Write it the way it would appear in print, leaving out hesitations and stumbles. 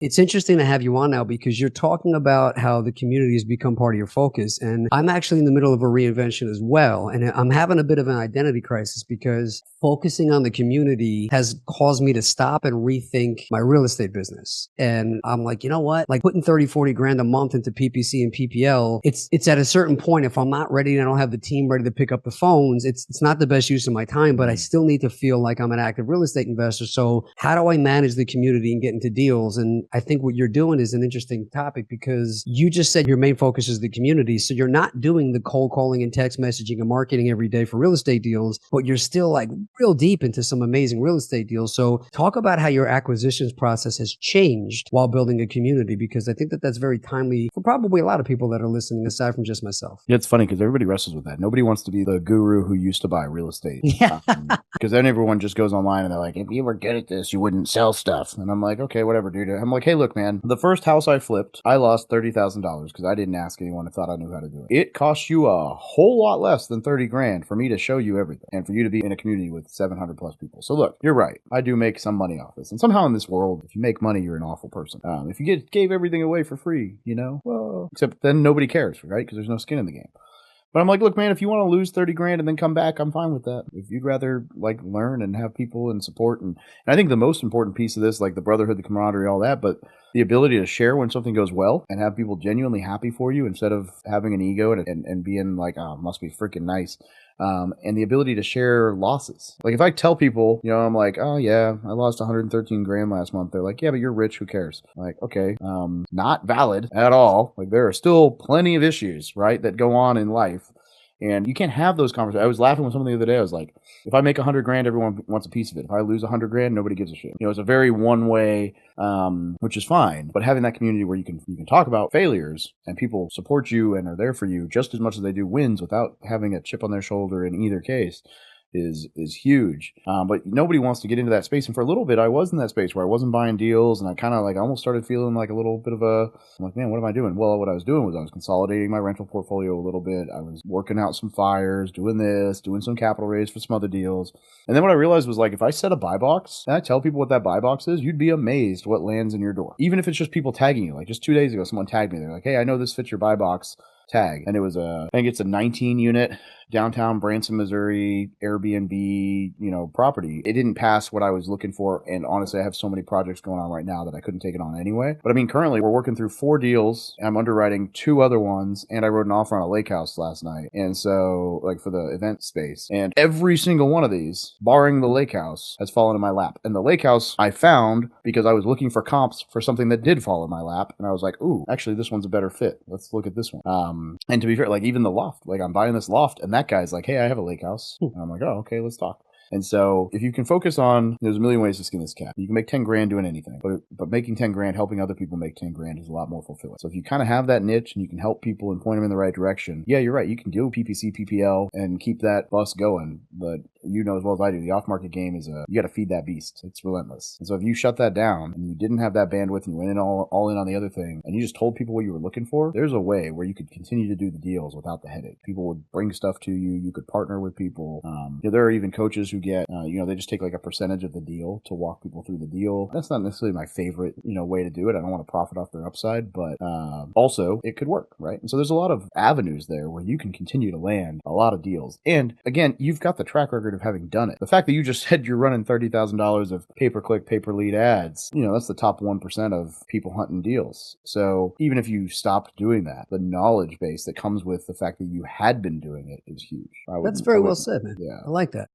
It's interesting to have you on now because you're talking about how the community has become part of your focus. And I'm actually in the middle of a reinvention as well. And I'm having a bit of an identity crisis because focusing on the community has caused me to stop and rethink my real estate business. And I'm like, you know what? Like putting 30, 40 grand a month into PPC and PPL, it's at a certain point. If I'm not ready and I don't have the team ready to pick up the phones, it's not the best use of my time, but I still need to feel like I'm an active real estate investor. So how do I manage the community and get into deals? And I think what you're doing is an interesting topic because you just said your main focus is the community. So you're not doing the cold calling and text messaging and marketing every day for real estate deals, but you're still like real deep into some amazing real estate deals. So talk about how your acquisitions process has changed while building a community, because I think that that's very timely for probably a lot of people that are listening, aside from just myself. Yeah, it's funny because everybody wrestles with that. Nobody wants to be the guru who used to buy real estate. Yeah. Because then everyone just goes online and they're like, if you were good at this, you wouldn't sell stuff. And I'm like, okay, whatever, dude. I'm like, hey, look, man, the first house I flipped, I lost $30,000 because I didn't ask anyone who thought I knew how to do it. It cost you a whole lot less than 30 grand for me to show you everything and for you to be in a community with 700 plus people. So look, you're right. I do make some money off this. And somehow in this world, if you make money, you're an awful person. If you gave everything away for free, well, except then nobody cares, right? Because there's no skin in the game. But I'm like, look, man, if you want to lose 30 grand and then come back, I'm fine with that. If you'd rather like learn and have people and support. And I think the most important piece of this, like the brotherhood, the camaraderie, all that, but the ability to share when something goes well and have people genuinely happy for you instead of having an ego and being like, oh, must be freaking nice. And the ability to share losses. Like if I tell people, I'm like, oh yeah, I lost 113 grand last month. They're like, yeah, but you're rich. Who cares? I'm like, okay, not valid at all. Like there are still plenty of issues, right, that go on in life. And you can't have those conversations. I was laughing with someone the other day. I was like, if I make 100 grand, everyone wants a piece of it. If I lose 100 grand, nobody gives a shit. It's a very one way, which is fine. But having that community where you can talk about failures and people support you and are there for you just as much as they do wins without having a chip on their shoulder in either case is huge. But nobody wants to get into that space. And for a little bit, I was in that space where I wasn't buying deals and I kind of like almost started feeling like a little bit of I'm like, man, what am I doing? Well, what I was doing was I was consolidating my rental portfolio a little bit. I was working out some fires, doing some capital raise for some other deals. And then what I realized was like, if I set a buy box and I tell people what that buy box is, you'd be amazed what lands in your door. Even if it's just people tagging you. Like just 2 days ago, someone tagged me. They're like, hey, I know this fits your buy box. Tag. And it was I think it's a 19 unit downtown Branson, Missouri Airbnb, property. It didn't pass what I was looking for. And honestly, I have so many projects going on right now that I couldn't take it on anyway. But I mean, currently we're working through 4 deals. I'm underwriting 2 other ones. And I wrote an offer on a lake house last night. And so like for the event space, and every single one of these, barring the lake house, has fallen in my lap. And the lake house I found because I was looking for comps for something that did fall in my lap. And I was like, ooh, actually this one's a better fit. Let's look at this one. And to be fair, like even the loft, like I'm buying this loft and that guy's like, hey, I have a lake house. And I'm like, oh, okay, let's talk. And so if you can focus on, there's a million ways to skin this cat. You can make 10 grand doing anything, but making 10 grand, helping other people make 10 grand is a lot more fulfilling. So if you kind of have that niche and you can help people and point them in the right direction, yeah, you're right. You can do PPC, PPL and keep that bus going. But as well as I do, the off-market game is you got to feed that beast. It's relentless. And so if you shut that down and you didn't have that bandwidth and you went in all in on the other thing and you just told people what you were looking for, there's a way where you could continue to do the deals without the headache. People would bring stuff to you. You could partner with people. There are even coaches who get, they just take like a percentage of the deal to walk people through the deal. That's not necessarily my favorite, way to do it. I don't want to profit off their upside, but also it could work, right? And so there's a lot of avenues there where you can continue to land a lot of deals. And again, you've got the track record of having done it. The fact that you just said you're running $30,000 of pay-per-click, pay-per-lead ads, that's the top 1% of people hunting deals. So even if you stopped doing that, the knowledge base that comes with the fact that you had been doing it is huge. That's very well said, man. Yeah. I like that.